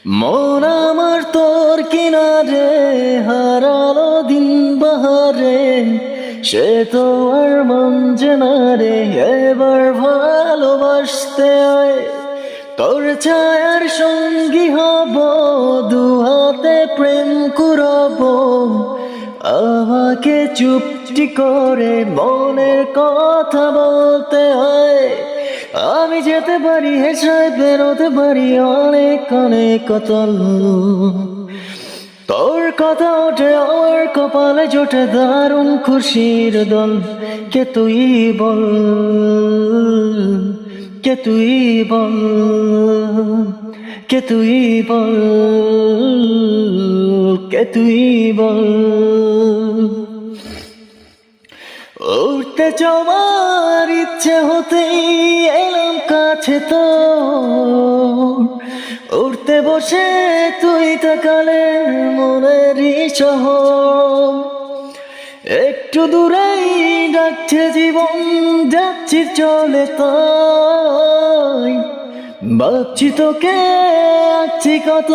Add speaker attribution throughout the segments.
Speaker 1: মন আমার তোর কিনারে হারালো দিন বাহারে, সে তো আর মন জানারে এবার ভালোবাসতে আয়। তোর ছায়ার সঙ্গী হব, দুহাতে প্রেম কুড়াব, আমাকে চুপটি করে মনের কথা বলতে হয়। আমি যেতে পারি হেসে বেরোতে পারি অনেক অনেক কতল, তোর কথা ওঠে আমার কপালে জোটে দারুণ খুশির দল। কে তুই বল, কে তুই বল, কে তুই বল, কে তুই বল। উঠতে যাওয়ার ইচ্ছে হতেই এলাম কাছে তো, উঠতে বসে তুই তাকালে মনেরই শহর। একটু দূরেই ডাকছে জীবন, যাচ্ছি চলে তাই ভাবছি তোকে আছি কত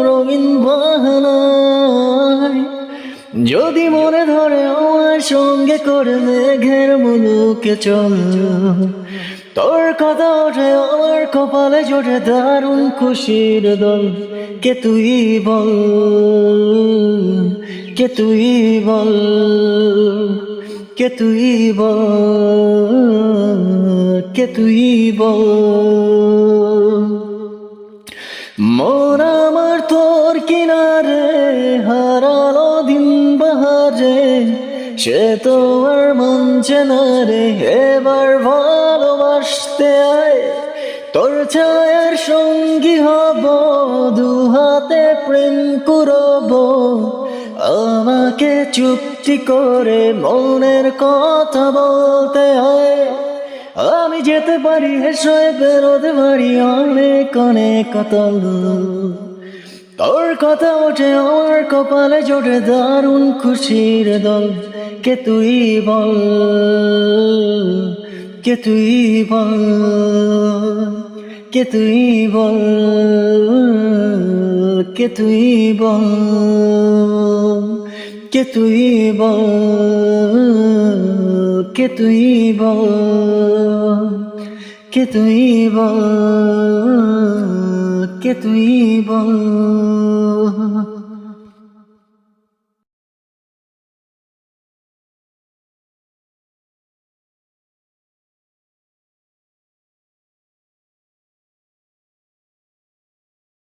Speaker 1: রঙিন বাহানায়। যদি মনে ধরে আমার সঙ্গে করে মেঘের মুলুকে চল, তোর কথা ওঠে আমার কপালে জোটে দারুণ খুশির দল। কে তুই বল, কে তুই বল, কে তুই বল, কে তুই বল। মন আমার তোর কিনারে হারালো দিন বাহারে, সে তো আর মন চেনারে এবার ভালোবাসতে আয়। তোর ছায়ার সঙ্গী হব, দুহাতে প্রেম কুড়াব, আমাকে চুপটি করে মনের কথা বলতে হয়। আমি যেতে পারি হেসে বেরোতে পারি অনেক অনেক কতল, তোর কথা ওঠে আমার কপালে জোটে দারুণ খুশির দল। কে তুই বল, কে তুই বল, কে তুই বল, কে তুই বল, কে তুই বল, কে তুই বল, কে তুই বল, কে তুই বল।